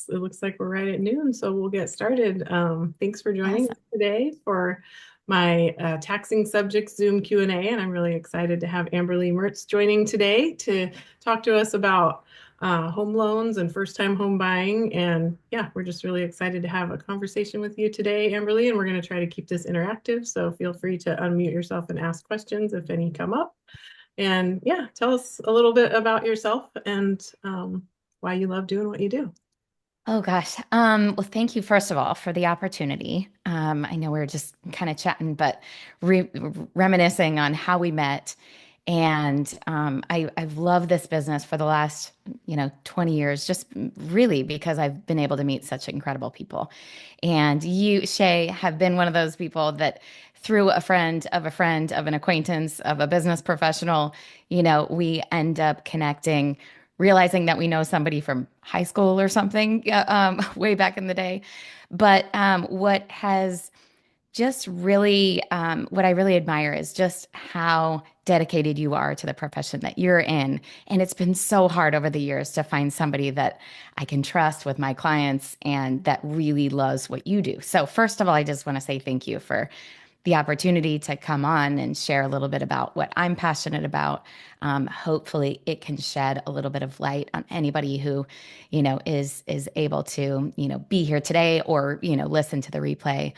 It looks like we're right at noon, so we'll get started. Thanks for joining us Awesome. today for my taxing subjects Zoom Q&A, and I'm really excited to have Amberlee Merz joining today to talk to us about home loans and first-time home buying. And yeah, we're just really excited to have a conversation with you today, Amberlee, and we're going to try to keep this interactive. So feel free to unmute yourself and ask questions if any come up. And yeah, tell us a little bit about yourself and why you love doing what you do. Oh gosh. Well, thank you first of all for the opportunity. I know we are just kind of chatting, but reminiscing on how we met. And I've loved this business for the last, 20 years, just really because I've been able to meet such incredible people. And you, Shay, have been one of those people that through a friend of a friend of an acquaintance of a business professional, we end up connecting, realizing that we know somebody from high school or something way back in the day. But what has just really, what I really admire is just how dedicated you are to the profession that you're in. And it's been so hard over the years to find somebody that I can trust with my clients and that really loves what you do. So, first of all, I just want to say thank you for the opportunity to come on and share a little bit about what I'm passionate about. Hopefully, it can shed a little bit of light on anybody who, is able to, be here today or listen to the replay.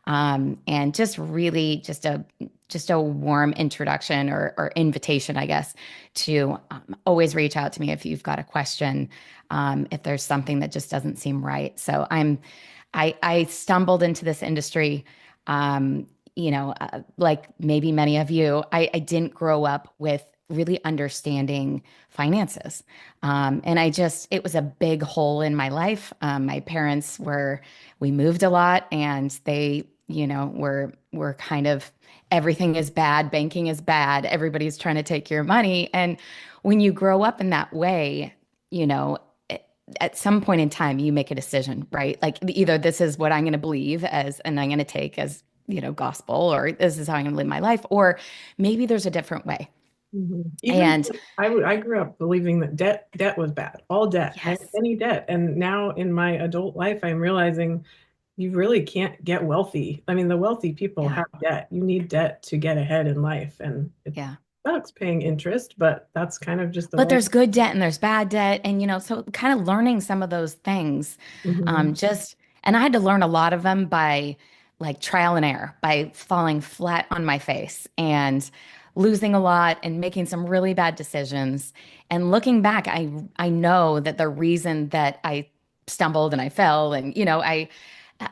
And just really just a warm introduction or invitation, I guess, to always reach out to me if you've got a question, if there's something that just doesn't seem right. So I stumbled into this industry. Like maybe many of you, I didn't grow up with really understanding finances. And it was a big hole in my life. My parents we moved a lot and they, were kind of everything is bad, banking is bad, everybody's trying to take your money. And when you grow up in that way, you know, at some point in time, you make a decision, right? Like either this is what I'm going to believe as, and I'm going to take as, gospel, or this is how I'm going to live my life, or maybe there's a different way. Even And I grew up believing that debt was bad, all debt, yes, any debt. And now in my adult life, I'm realizing you really can't get wealthy. I mean, the wealthy people yeah, have debt. You need debt to get ahead in life, and it yeah. sucks paying interest, but that's kind of just the But way. there's good debt and there's bad debt. And, so kind of learning some of those things, Mhm. and I had to learn a lot of them by like trial and error, by falling flat on my face and losing a lot and making some really bad decisions. And looking back, I know that the reason that I stumbled and I fell and,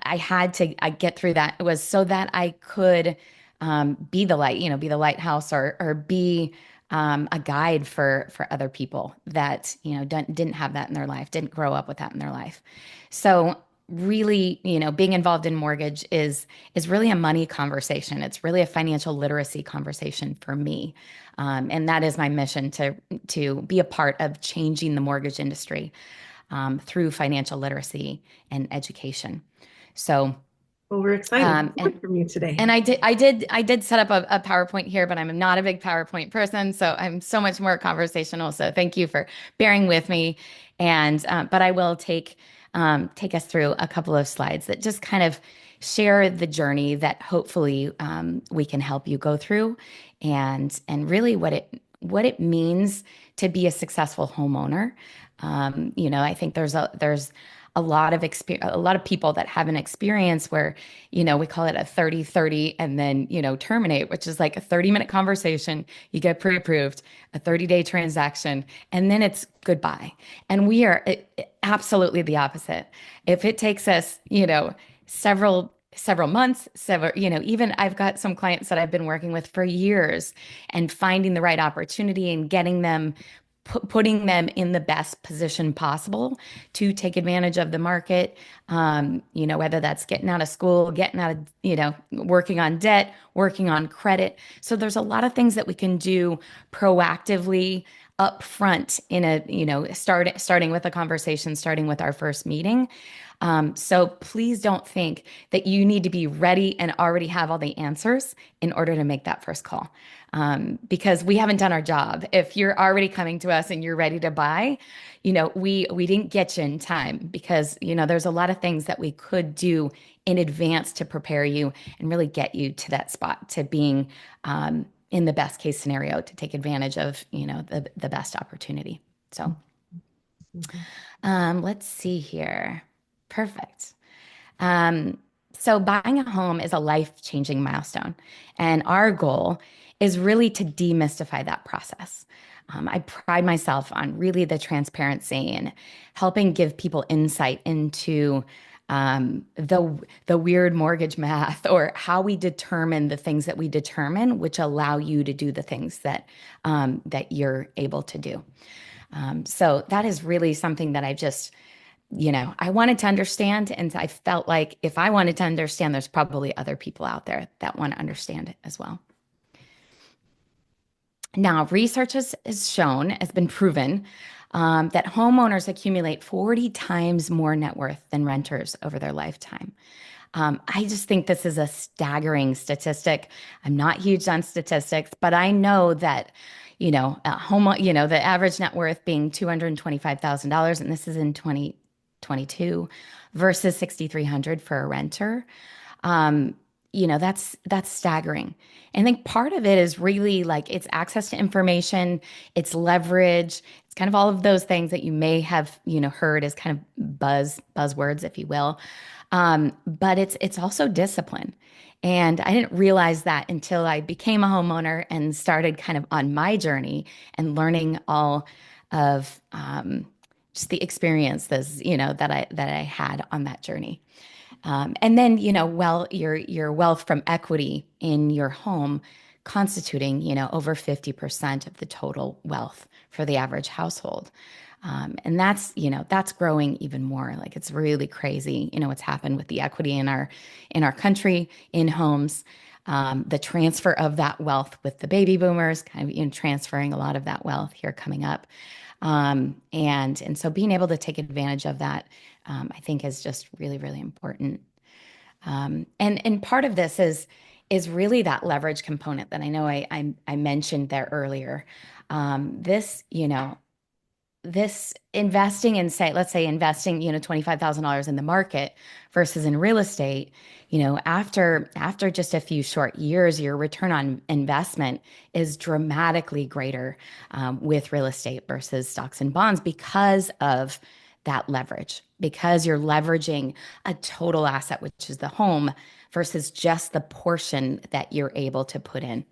I had to I get through that was so that I could be the light, be the lighthouse or be a guide for other people that didn't have that in their life, didn't grow up with that in their life. So really, being involved in mortgage is really a money conversation. It's really a financial literacy conversation for me, and that is my mission to be a part of changing the mortgage industry through financial literacy and education. So. Well, we're excited to And hear from you today. and I did set up a PowerPoint here, but I'm not a big PowerPoint person, so I'm so much more conversational. So thank you for bearing with me. And but I will take us through a couple of slides that just kind of share the journey that hopefully we can help you go through, and really what it means to be a successful homeowner. I think there's a lot of a lot of people that have an experience where, we call it a 30-30 and then, terminate, which is like a 30-minute conversation, you get pre-approved, a 30-day transaction, and then it's goodbye. And we are absolutely the opposite. If it takes us, several months, even I've got some clients that I've been working with for years and finding the right opportunity and getting them putting them in the best position possible to take advantage of the market. Whether that's getting out of school, getting out of, working on debt, working on credit. So there's a lot of things that we can do proactively up front in a, starting with a conversation, starting with our first meeting. So please don't think that you need to be ready and already have all the answers in order to make that first call. Because we haven't done our job. If you're already coming to us and you're ready to buy, we didn't get you in time because, there's a lot of things that we could do in advance to prepare you and really get you to that spot to being in the best case scenario to take advantage of, the best opportunity. So Mhm. let's see here. Perfect. Um, so buying a home is a life-changing milestone, and our goal is really to demystify that process. I pride myself on really the transparency and helping give people insight into the weird mortgage math or how we determine the things that we determine, which allow you to do the things that you're able to do. So that is really something that I wanted to understand. And I felt like if I wanted to understand, there's probably other people out there that want to understand it as well. Now, research has shown, has been proven, that homeowners accumulate 40 times more net worth than renters over their lifetime. I just think this is a staggering statistic. I'm not huge on statistics, but I know that, the average net worth being $225,000, and this is in 2022 versus 6,300 for a renter. Um, that's staggering. And I think part of it is really like it's access to information, it's leverage, it's kind of all of those things that you may have, heard as kind of buzzwords, if you will. But it's also discipline. And I didn't realize that until I became a homeowner and started kind of on my journey and learning all of just the experiences, that I had on that journey. And then, well, your wealth from equity in your home constituting, over 50% of the total wealth for the average household. And that's growing even more. Like it's really crazy, what's happened with the equity in our country, in homes, the transfer of that wealth with the baby boomers, kind of, transferring a lot of that wealth here coming up. And so being able to take advantage of that, I think is just really, really important. And part of this is really that leverage component that I know I mentioned there earlier. This investing in, say, let's say investing, $25,000 in the market versus in real estate, after just a few short years, your return on investment is dramatically greater with real estate versus stocks and bonds because of that leverage, because you're leveraging a total asset, which is the home, versus just the portion that you're able to put in.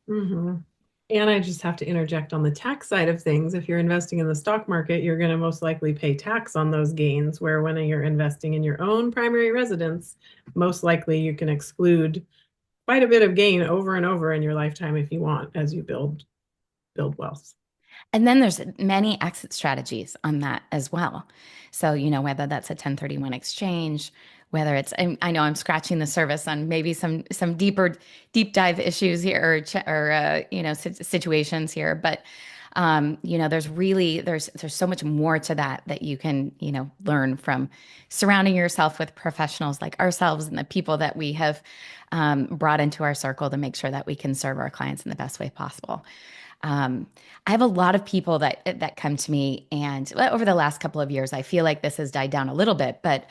Mhm. And I just have to interject on the tax side of things. If you're investing in the stock market, you're going to most likely pay tax on those gains, where when you're investing in your own primary residence, most likely you can exclude quite a bit of gain over and over in your lifetime if you want as you build wealth. And then there's many exit strategies on that as well. So, whether that's a 1031 exchange, whether it's, I know I'm scratching the surface on maybe some deep dive issues here or situations here, but there's so much more to that you can, learn from surrounding yourself with professionals like ourselves and the people that we have brought into our circle to make sure that we can serve our clients in the best way possible. Um, I have a lot of people that come to me, and over the last couple of years, I feel like this has died down a little bit. But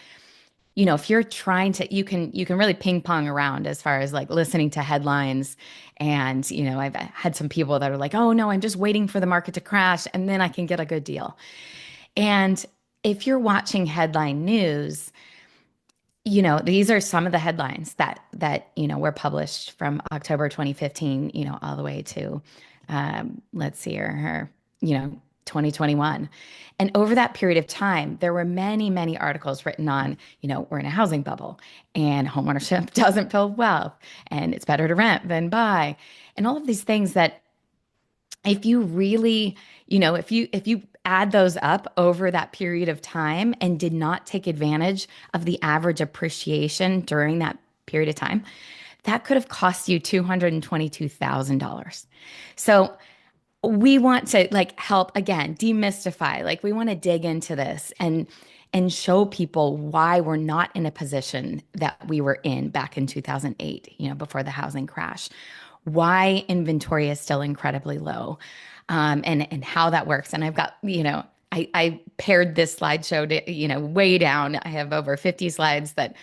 if you're trying to, you can really ping pong around as far as like listening to headlines, and I've had some people that are like, "Oh no, I'm just waiting for the market to crash, and then I can get a good deal." And if you're watching headline news, these are some of the headlines that were published from October 2015, all the way to let's see here, 2021. And over that period of time, there were many, many articles written on, we're in a housing bubble and homeownership doesn't build wealth and it's better to rent than buy. And all of these things that if you really, if you add those up over that period of time and did not take advantage of the average appreciation during that period of time, that could have cost you $222,000. So we want to like help again demystify, like we want to dig into this and show people why we're not in a position that we were in back in 2008, before the housing crash, why inventory is still incredibly low, and how that works. And I've got, I paired this slideshow to, way down. I have over 50 slides that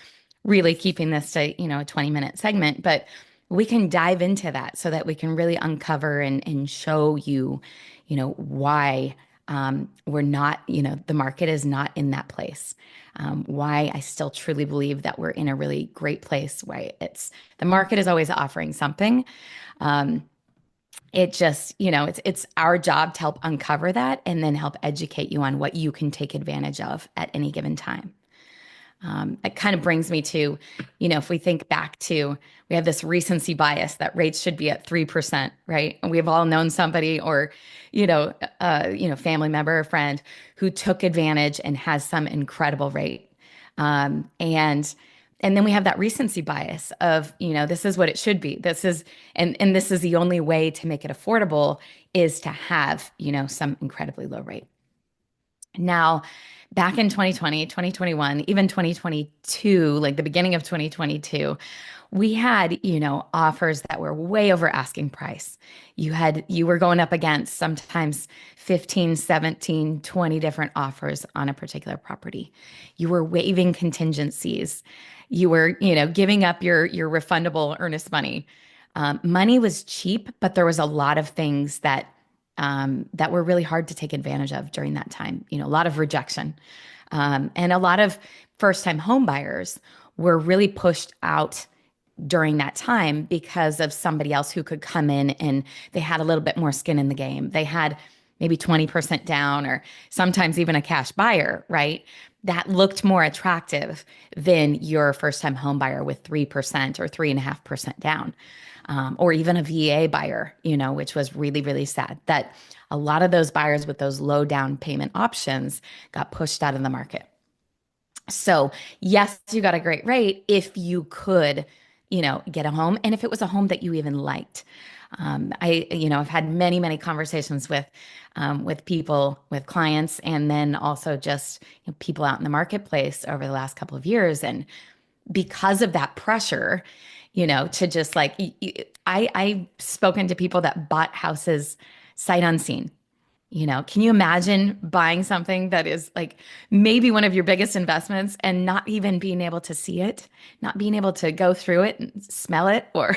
really keeping this to, a 20-minute segment, but we can dive into that so that we can really uncover and show you, why we're not, the market is not in that place. Why I still truly believe that we're in a really great place. Why the market is always offering something. Um, it just, it's our job to help uncover that and then help educate you on what you can take advantage of at any given time. It kind of brings me to, if we think back to, we have this recency bias that rates should be at 3%, right? And we've all known somebody or, family member or friend who took advantage and has some incredible rate. And then we have that recency bias of, this is what it should be. And this is the only way to make it affordable is to have, some incredibly low rate. Now, back in 2020, 2021, even 2022, like the beginning of 2022, we had, offers that were way over asking price. You were going up against sometimes 15, 17, 20 different offers on a particular property. You were waiving contingencies. You were, giving up your refundable earnest money. Money was cheap, but there was a lot of things that were really hard to take advantage of during that time. A lot of rejection. And a lot of first-time home buyers were really pushed out during that time because of somebody else who could come in and they had a little bit more skin in the game. They had maybe 20% down or sometimes even a cash buyer, right? That looked more attractive than your first-time home buyer with 3% or 3.5% down. Or even a VA buyer, which was really, really sad that a lot of those buyers with those low down payment options got pushed out of the market. So yes, you got a great rate if you could, get a home. And if it was a home that you even liked. I've had many, many conversations with people, with clients, and then also just people out in the marketplace over the last couple of years. And because of that pressure, to just like, I've spoken to people that bought houses sight unseen. Can you imagine buying something that is like maybe one of your biggest investments and not even being able to see it, not being able to go through it and smell it or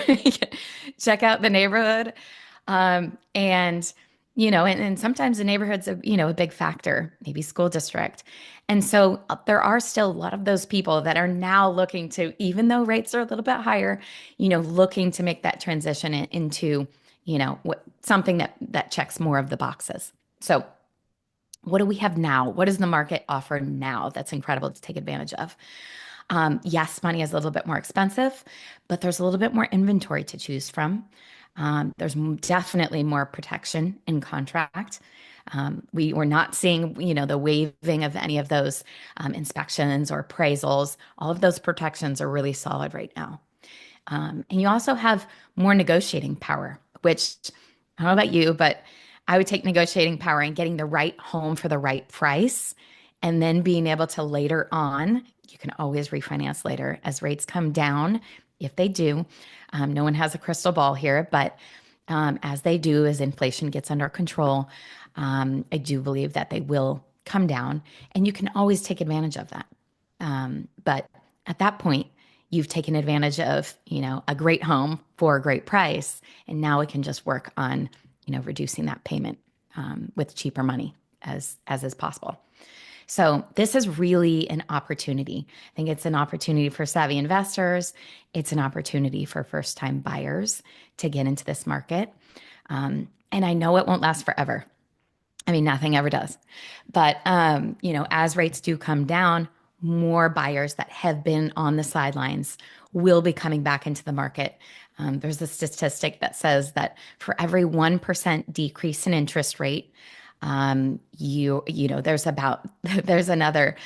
check out the neighborhood? And sometimes the neighborhood's a big factor, maybe school district. And so there are still a lot of those people that are now looking to, even though rates are a little bit higher, looking to make that transition into, something that checks more of the boxes. So what do we have now? What does the market offer now that's incredible to take advantage of? Yes, money is a little bit more expensive, but there's a little bit more inventory to choose from. There's definitely more protection in contract. We're not seeing, the waiving of any of those inspections or appraisals. All of those protections are really solid right now. And you also have more negotiating power, which I don't know about you, but I would take negotiating power and getting the right home for the right price. And then being able to later on, you can always refinance later as rates come down. If they do, no one has a crystal ball here, but as they do, as inflation gets under control, I do believe that they will come down and you can always take advantage of that. But at that point, you've taken advantage of, a great home for a great price. And now we can just work on, reducing that payment with cheaper money as is possible. So this is really an opportunity. I think it's an opportunity for savvy investors. It's an opportunity for first-time buyers to get into this market. And I know it won't last forever. I mean, nothing ever does. But, as rates do come down, more buyers that have been on the sidelines will be coming back into the market. There's a statistic that says that for every 1% decrease in interest rate, there's another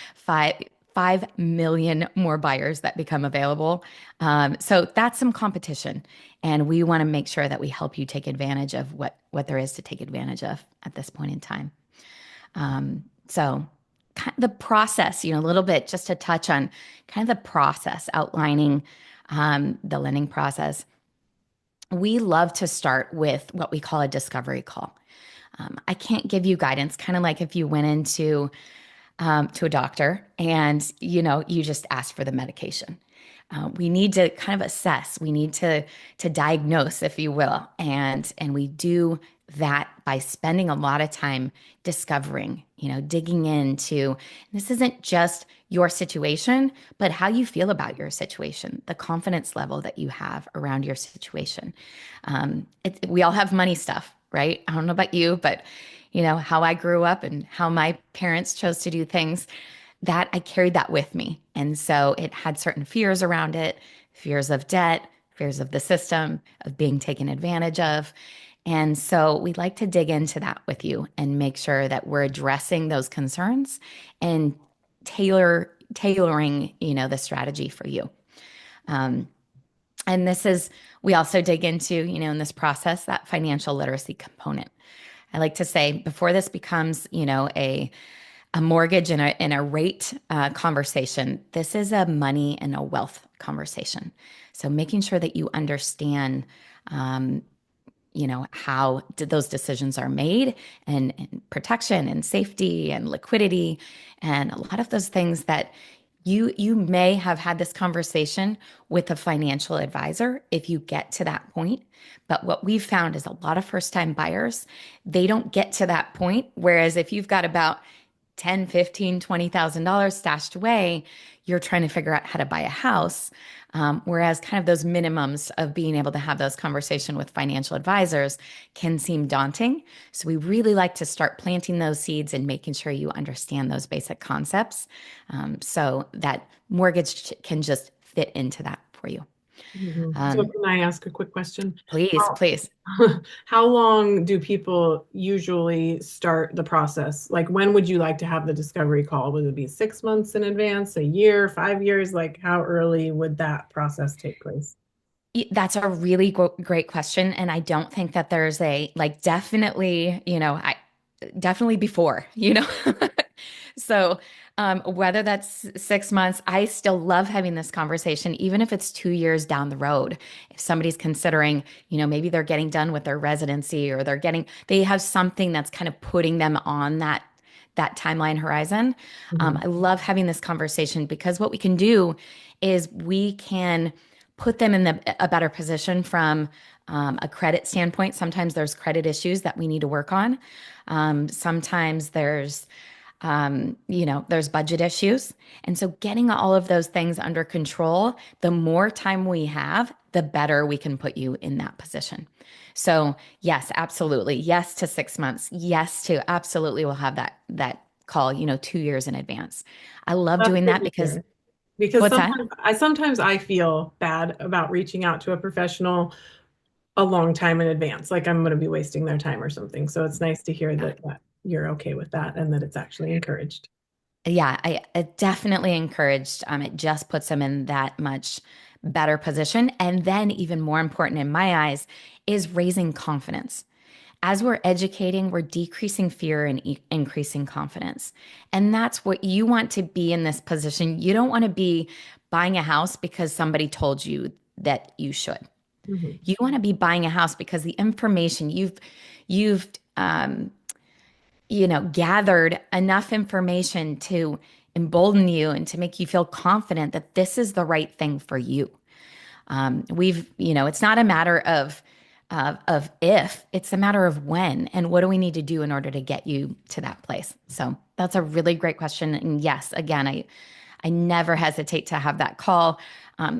5 million more buyers that become available. So that's some competition. And we want to make sure that we help you take advantage of what there is to take advantage of at this point in time. So the process, a little bit just to touch on kind of the process, outlining the lending process. We love to start with what we call a discovery call. I can't give you guidance, kind of like if you went into to a doctor and you just ask for the medication. We need to kind of assess. We need to diagnose, if you will, and we do that by spending a lot of time discovering, digging into. This isn't just your situation, but how you feel about your situation, the confidence level that you have around your situation. We all have money stuff, right? I don't know about you, but how I grew up and how my parents chose to do things, that I carried that with me. And so it had certain fears around it, fears of debt, fears of the system, of being taken advantage of. And so we'd like to dig into that with you and make sure that we're addressing those concerns and tailoring, the strategy for you. And we also dig into, in this process, that financial literacy component. I like to say before this becomes, a mortgage and a rate conversation, this is a money and a wealth conversation. So making sure that you understand, how those decisions are made and protection and safety and liquidity and a lot of those things that you may have had this conversation with a financial advisor if you get to that point. But what we've found is a lot of first-time buyers, they don't get to that point. Whereas if you've got about 10, 15, $20,000 stashed away, you're trying to figure out how to buy a house. Whereas kind of those minimums of being able to have those conversations with financial advisors can seem daunting. So we really like to start planting those seeds and making sure you understand those basic concepts, so that mortgage can just fit into that for you. So Um, can I ask a quick question? please, How, please. how long do people usually start the process? Like, when would you like to have the discovery call? Would it be 6 months in advance, a year, 5 years? Like, how early would that process take place? That's a really great question. And I don't think that there's definitely, I definitely before, So, whether that's 6 months, I still love having this conversation, even if it's 2 years down the road. If somebody's considering, maybe they're getting done with their residency or they have something that's kind of putting them on that timeline horizon. Mhm. I love having this conversation because what we can do is we can put them in a better position from a credit standpoint. Sometimes there's credit issues that we need to work on. Sometimes there's budget issues. And so getting all of those things under control, the more time we have, the better we can put you in that position. So yes, absolutely. Yes to 6 months. Yes to absolutely we'll have that call, 2 years in advance. I love That's doing good that to because hear. Because what's that? sometimes I feel bad about reaching out to a professional a long time in advance, like I'm going to be wasting their time or something. So it's nice to hear that you're okay with that and that it's actually encouraged. Yeah, I definitely encouraged. It just puts them in that much better position. And then, even more important in my eyes, is raising confidence. As we're educating, we're decreasing fear and increasing confidence. And that's what you want to be in this position. You don't want to be buying a house because somebody told you that you should. Mhm. You want to be buying a house because the information you've gathered enough information to embolden you and to make you feel confident that this is the right thing for you. It's not a matter of if, it's a matter of when, and what do we need to do in order to get you to that place. So that's a really great question. And yes, again, I never hesitate to have that call.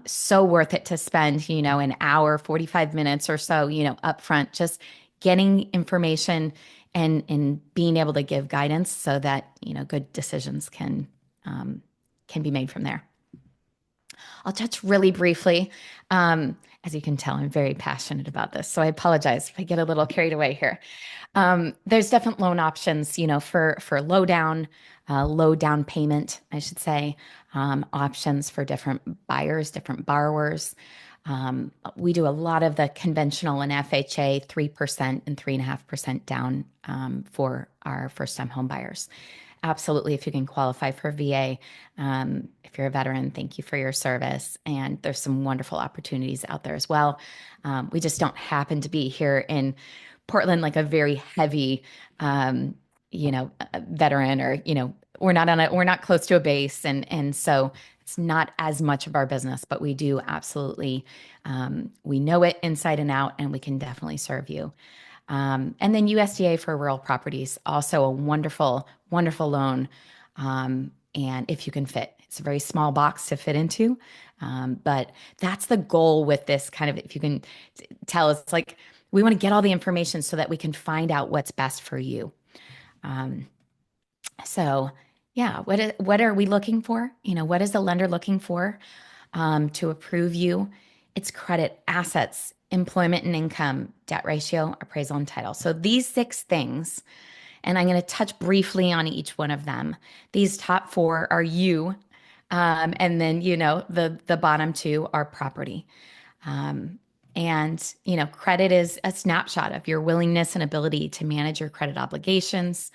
So worth it to spend, an hour, 45 minutes or so, upfront, just getting information and being able to give guidance so that, good decisions can be made from there. I'll touch really briefly. As you can tell, I'm very passionate about this, so I apologize if I get a little carried away here. There's different loan options, for low down payment, I should say, options for different buyers, different borrowers. We do a lot of the conventional and FHA 3% and 3.5% down for our first time home buyers. Absolutely, if you can qualify for VA, if you're a veteran, thank you for your service. And there's some wonderful opportunities out there as well. We just don't happen to be here in Portland, like a very heavy, veteran, or we're not close to a base, and so it's not as much of our business, but we do absolutely, we know it inside and out, and we can definitely serve you. And then USDA for rural properties, also a wonderful, wonderful loan. And if you can fit, it's a very small box to fit into. But that's the goal with this kind of, if you can tell, it's like we want to get all the information so that we can find out what's best for you. Um, so yeah, what are we looking for? What is the lender looking for to approve you? It's credit, assets, employment and income, debt ratio, appraisal, and title. So these six things, and I'm going to touch briefly on each one of them. These top four are you, and then the bottom two are property. And credit is a snapshot of your willingness and ability to manage your credit obligations.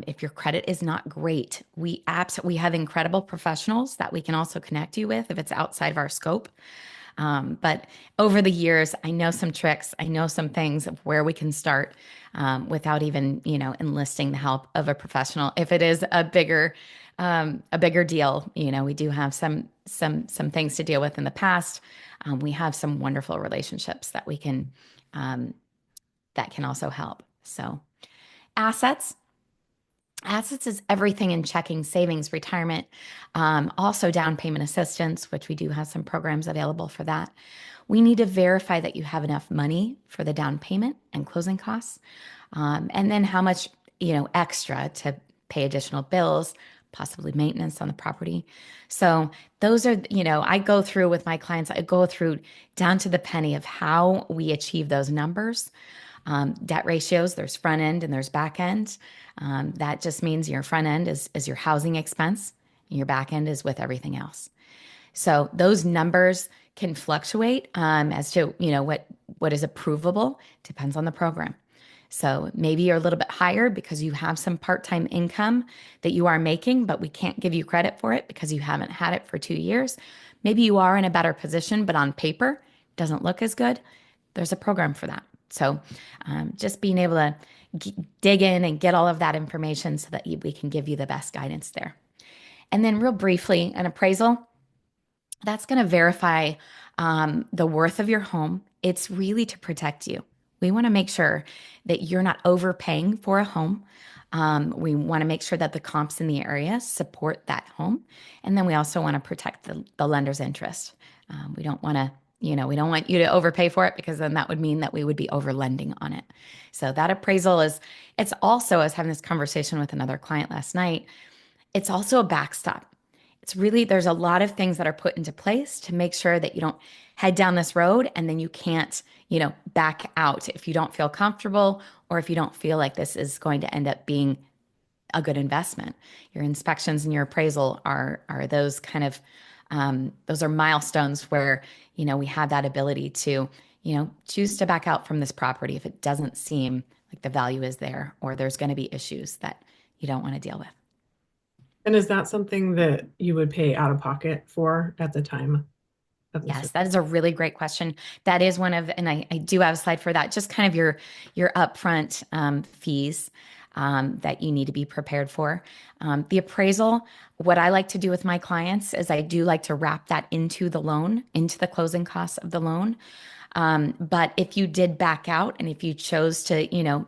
If your credit is not great, we have incredible professionals that we can also connect you with if it's outside of our scope. But over the years, I know some tricks. I know some things of where we can start without even, enlisting the help of a professional. If it is a bigger deal, we do have some things to deal with in the past. We have some wonderful relationships that we can that can also help. So assets. Assets is everything in checking, savings, retirement, also down payment assistance, which we do have some programs available for that. We need to verify that you have enough money for the down payment and closing costs, and then how much, extra to pay additional bills, possibly maintenance on the property. So those are, I go through with my clients, I go through down to the penny of how we achieve those numbers. Debt ratios, there's front end and there's back end. That just means your front end is your housing expense, and your back end is with everything else. So those numbers can fluctuate as to what is approvable. Depends on the program. So maybe you're a little bit higher because you have some part-time income that you are making, but we can't give you credit for it because you haven't had it for 2 years. Maybe you are in a better position, but on paper doesn't look as good. There's a program for that. So just being able to dig in and get all of that information so that we can give you the best guidance there. And then real briefly, an appraisal, that's going to verify the worth of your home. It's really to protect you. We want to make sure that you're not overpaying for a home. We want to make sure that the comps in the area support that home. And then we also want to protect the lender's interest. We don't want to we don't want you to overpay for it, because then that would mean that we would be overlending on it. So that appraisal it's also, I was having this conversation with another client last night, it's also a backstop. It's really, there's a lot of things that are put into place to make sure that you don't head down this road and then you can't, back out if you don't feel comfortable, or if you don't feel like this is going to end up being a good investment. Your inspections and your appraisal are those kind of those are milestones where, we have that ability to, choose to back out from this property if it doesn't seem like the value is there, or there's going to be issues that you don't want to deal with. And is that something that you would pay out of pocket for at the time of the Yes, survey? that is a really great question. That is one of, and I do have a slide for that, just kind of your upfront fees that you need to be prepared for. The appraisal, what I like to do with my clients is I do like to wrap that into the loan, into the closing costs of the loan. But if you did back out and if you chose to,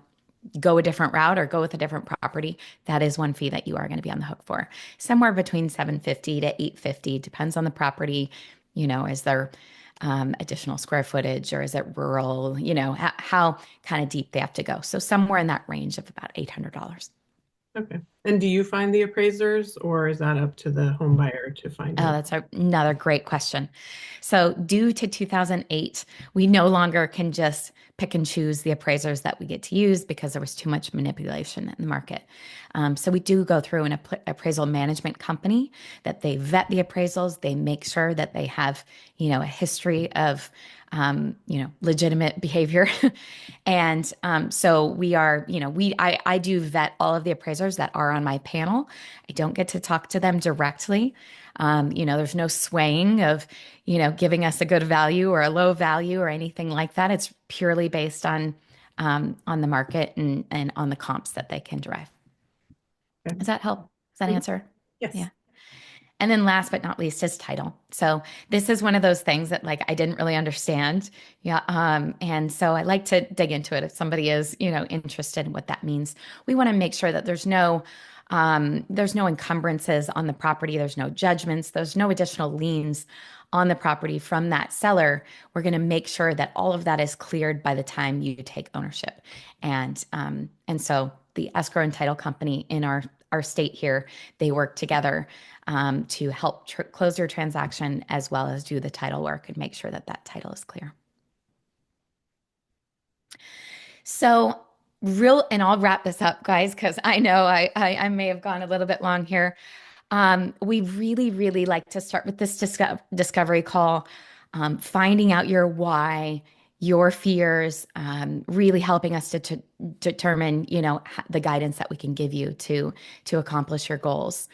go a different route or go with a different property, that is one fee that you are going to be on the hook for. Somewhere between $750 to $850, depends on the property. Is there additional square footage, or is it rural? How kind of deep they have to go. So somewhere in that range of about $800. Okay. And do you find the appraisers or is that up to the home buyer to find Oh, it? that's another great question. So, due to 2008, we no longer can just pick and choose the appraisers that we get to use because there was too much manipulation in the market. So, we do go through an appraisal management company that they vet the appraisals. They make sure that they have, a history of, legitimate behavior. And so we are, I do vet all of the appraisers that are on my panel. I don't get to talk to them directly. There's no swaying of, giving us a good value or a low value or anything like that. It's purely based on the market and on the comps that they can derive. Okay. Does that help? Does that Mhm. answer? Yes. Yeah. And then last but not least is title. So this is one of those things that like I didn't really understand. Yeah. And so I like to dig into it if somebody is, interested in what that means. We want to make sure that there's no encumbrances on the property, there's no judgments, there's no additional liens on the property from that seller. We're going to make sure that all of that is cleared by the time you take ownership. And so the escrow and title company in our state here, they work together to help close your transaction as well as do the title work and make sure that that title is clear. So, and I'll wrap this up, guys, because I know I may have gone a little bit long here. We really, really like to start with this discovery call, finding out your why, your fears, really helping us to determine, the guidance that we can give you to accomplish your goals.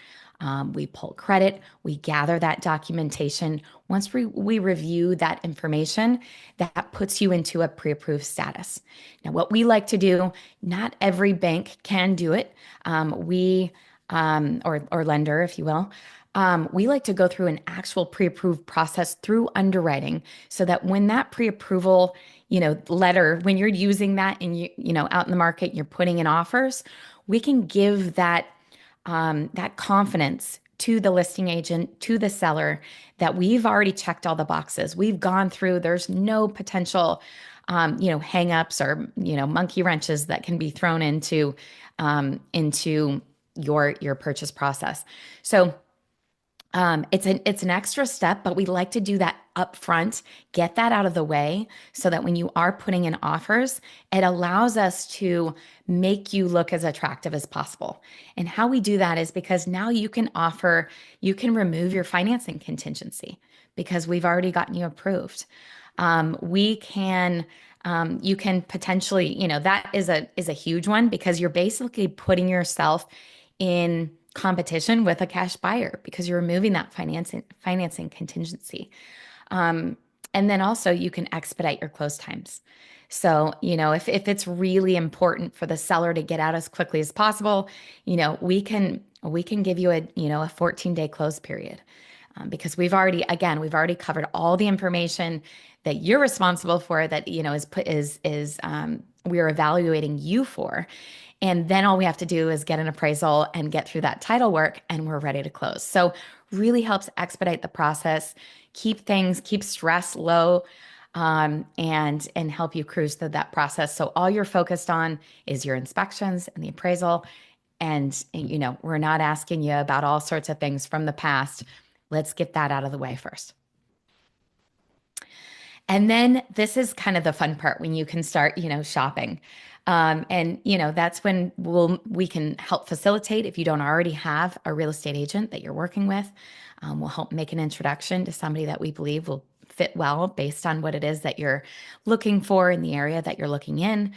We pull credit, we gather that documentation. Once we review that information, that puts you into a pre-approved status. Now, what we like to do, not every bank can do it. Or lender, if you will. We like to go through an actual pre-approved process through underwriting so that when that pre-approval, letter, when you're using that and out in the market, you're putting in offers, we can give that confidence to the listing agent, to the seller, that we've already checked all the boxes. We've gone through, there's no potential, hangups or, monkey wrenches that can be thrown into your purchase process. So it's an extra step, but we like to do that up front, get that out of the way so that when you are putting in offers, it allows us to make you look as attractive as possible. And how we do that is because now you can remove your financing contingency because we've already gotten you approved. You can potentially, that is a huge one because you're basically putting yourself in competition with a cash buyer because you're removing that financing contingency. Um, and then also you can expedite your close times. So, if it's really important for the seller to get out as quickly as possible, we can give you a 14-day close period. Because we've already covered all the information that you're responsible for that, we're evaluating you for. And then all we have to do is get an appraisal and get through that title work and we're ready to close. So really helps expedite the process, keep stress low, and help you cruise through that process. So all you're focused on is your inspections and the appraisal. And we're not asking you about all sorts of things from the past. Let's get that out of the way first. And then this is kind of the fun part when you can start, shopping. And that's when we can help facilitate if you don't already have a real estate agent that you're working with. We'll help make an introduction to somebody that we believe will fit well based on what it is that you're looking for in the area that you're looking in.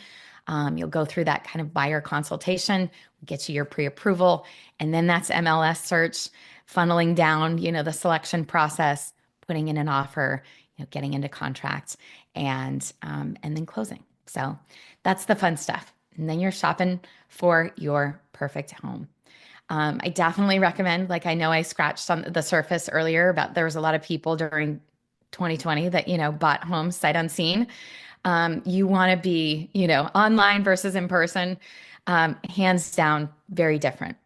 You'll go through that kind of buyer consultation, get you your pre-approval, and then that's MLS search, funneling down, the selection process, putting in an offer, getting into contracts, and then closing. So that's the fun stuff. And then you're shopping for your perfect home. I definitely recommend, like I know I scratched on the surface earlier about there was a lot of people during 2020 that, bought homes sight unseen. You want to be, online versus in person, hands down, very different.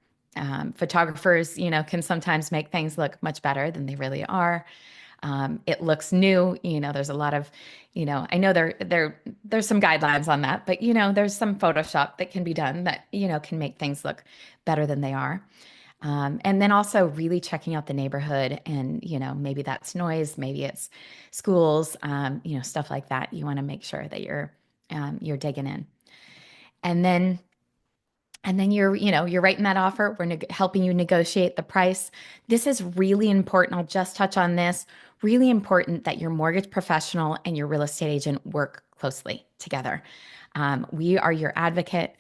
Photographers, can sometimes make things look much better than they really are. It looks new. There's a lot of, I know there's some guidelines on that, but there's some Photoshop that can be done that, can make things look better than they are. And then also really checking out the neighborhood and, maybe that's noise, maybe it's schools, stuff like that. You want to make sure that you're digging in. And then you're writing that offer. We're helping you negotiate the price. This is really important. I'll just touch on this. Really important that your mortgage professional and your real estate agent work closely together. We are your advocate.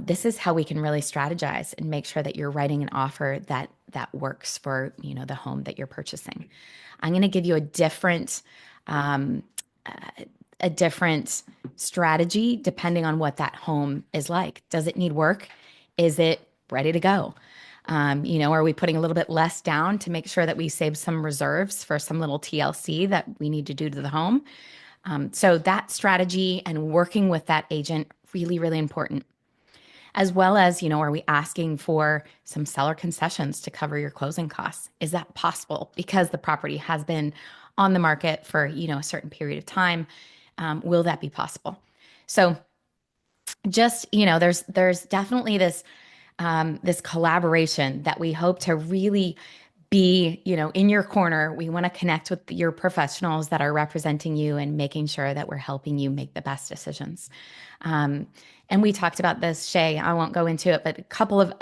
This is how we can really strategize and make sure that you're writing an offer that works for, the home that you're purchasing. I'm going to give you um, a different strategy depending on what that home is like. Does it need work? Is it ready to go? Are we putting a little bit less down to make sure that we save some reserves for some little TLC that we need to do to the home? So that strategy and working with that agent, really, really important. As well as, are we asking for some seller concessions to cover your closing costs? Is that possible? Because the property has been on the market for, a certain period of time. Will that be possible? So just, there's definitely this collaboration that we hope to really be, in your corner. We want to connect with your professionals that are representing you and making sure that we're helping you make the best decisions. And we talked about this, Shay. I won't go into it, but a couple of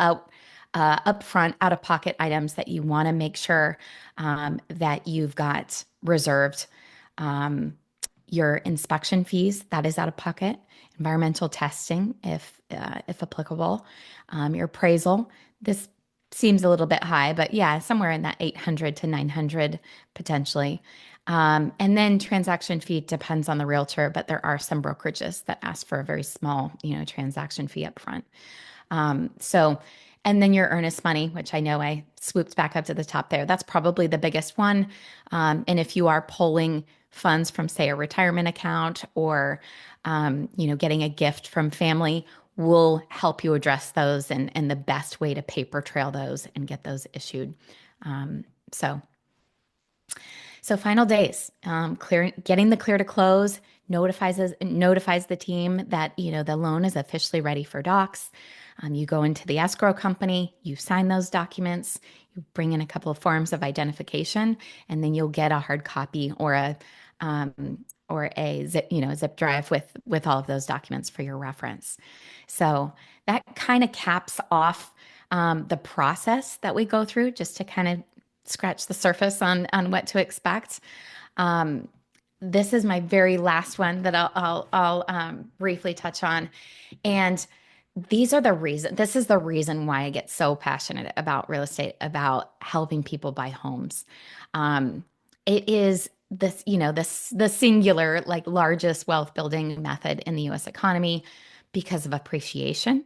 upfront, out-of-pocket items that you want to make sure that you've got reserved. Your inspection fees, that is out of pocket. Environmental testing, if applicable. Your appraisal, this seems a little bit high, but yeah, somewhere in that 800 to 900 potentially. And then transaction fee depends on the realtor, but there are some brokerages that ask for a very small, transaction fee up front. So, and then your earnest money, which I know I swooped back up to the top there. That's probably the biggest one. And if you are pulling funds from, say, a retirement account or, getting a gift from family, we'll help you address those and the best way to paper trail those and get those issued. Um, so so final days, getting the clear to close notifies the team that the loan is officially ready for docs. You go into the escrow company, you sign those documents, you bring in a couple of forms of identification, and then you'll get a hard copy or a zip drive with all of those documents for your reference. So that kind of caps off the process that we go through, just to kind of scratch the surface on what to expect. This is my very last one that I'll briefly touch on, and this is the reason why I get so passionate about real estate, about helping people buy homes. It is the singular, like, largest wealth building method in the U.S. economy because of appreciation.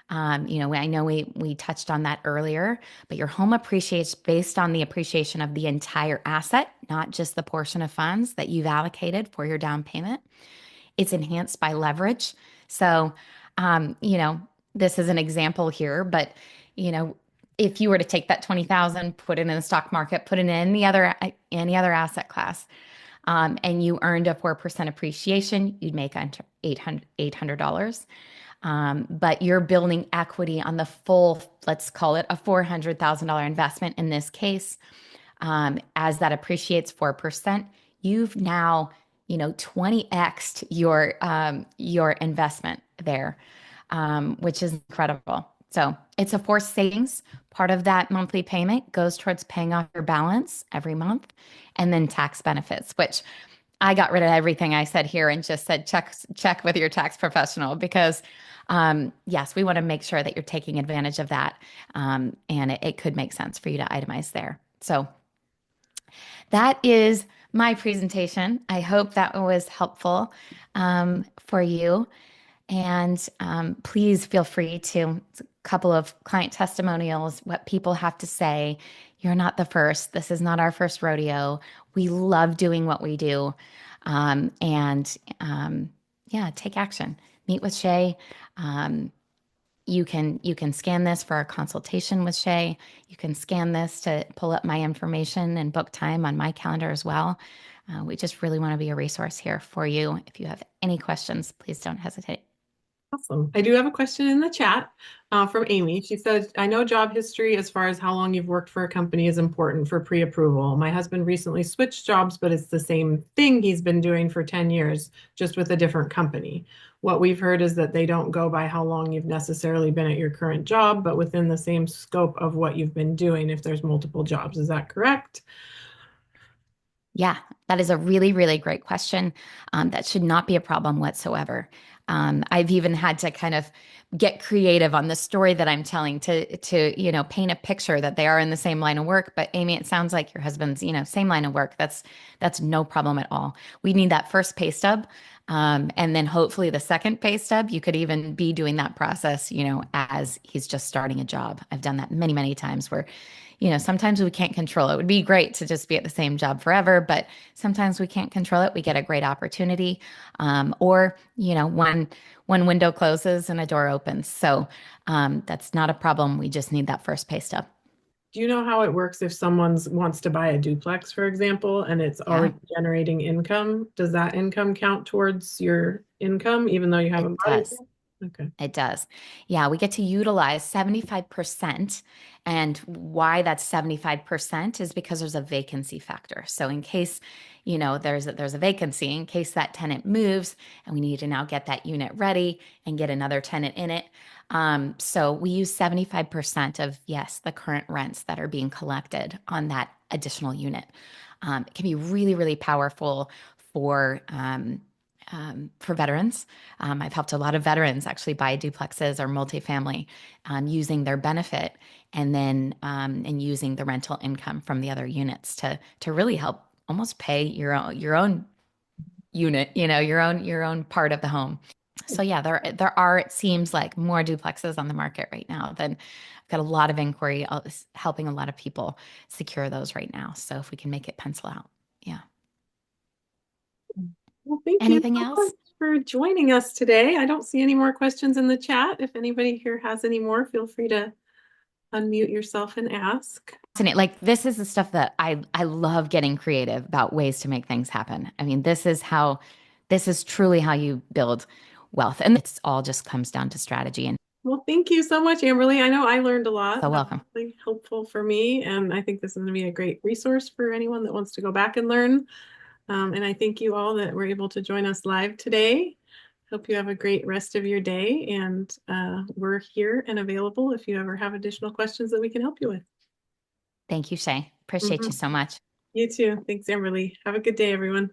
I know we touched on that earlier, but your home appreciates based on the appreciation of the entire asset, not just the portion of funds that you've allocated for your down payment. It's enhanced by leverage. So, this is an example here, but you know, if you were to take that 20,000, put it in the stock market, put it in any other asset class, and you earned a 4% appreciation, you'd make $800. But you're building equity on the full, let's call it a $400,000 investment in this case. As that appreciates 4%, you've now, 20x'd your investment there, which is incredible. So it's a forced savings. Part of that monthly payment goes towards paying off your balance every month, and then tax benefits, which I got rid of everything I said here and just said check with your tax professional because yes, we want to make sure that you're taking advantage of that, and it could make sense for you to itemize there. So that is my presentation. I hope that was helpful for you. And please feel free to a couple of client testimonials, what people have to say. You're not the first. This is not our first rodeo. We love doing what we do. And yeah, take action. Meet with Shay. You can scan this for a consultation with Shay. You can scan this to pull up my information and book time on my calendar as well. We just really want to be a resource here for you. If you have any questions, please don't hesitate. Awesome. I do have a question in the chat from Amy. She said, I know job history as far as how long you've worked for a company is important for pre-approval. My husband recently switched jobs, but it's the same thing he's been doing for 10 years, just with a different company. What we've heard is that they don't go by how long you've necessarily been at your current job, but within the same scope of what you've been doing if there's multiple jobs. Is that correct? Yeah, that is a really, really great question. That should not be a problem whatsoever. I've even had to kind of get creative on the story that I'm telling to paint a picture that they are in the same line of work. But Amy, it sounds like your husband's, same line of work. That's no problem at all. We need that first pay stub. And then hopefully the second pay stub, you could even be doing that process, as he's just starting a job. I've done that many, many times where sometimes we can't control it. It would be great to just be at the same job forever, but sometimes we can't control it. We get a great opportunity, or one window closes and a door opens. So that's not a problem. We just need that first pay stub. Do you know how it works if someone wants to buy a duplex, for example, and it's Yeah, already generating income? Does that income count towards your income, even though you it haven't bought it does. yet? Okay. It does. Yeah, we get to utilize 75%. And why that's 75% is because there's a vacancy factor. So in case, there's a vacancy, in case that tenant moves and we need to now get that unit ready and get another tenant in it. So we use 75% of, yes, the current rents that are being collected on that additional unit. It can be really, really powerful for for veterans. I've helped a lot of veterans actually buy duplexes or multifamily using their benefit and using the rental income from the other units to really help almost pay your own unit, your own part of the home. So yeah, there are, it seems like, more duplexes on the market right now than I've got a lot of inquiry helping a lot of people secure those right now. So if we can make it pencil out. Yeah. Well, thank you Anything so much else? for joining us today. I don't see any more questions in the chat. If anybody here has any more, feel free to unmute yourself and ask. Like this is the stuff that I love getting creative about ways to make things happen. I mean, this is truly how you build wealth. And it's all just comes down to strategy. And Well, thank you so much, Amberlee. I know I learned a lot. so That was welcome. really helpful for me, and I think this is going to be a great resource for anyone that wants to go back and learn. And I thank you all that were able to join us live today. Hope you have a great rest of your day, and we're here and available if you ever have additional questions that we can help you with. Thank you, Shay. Appreciate you Mhm. so much. You too. Thanks, Amberlee. Have a good day, everyone.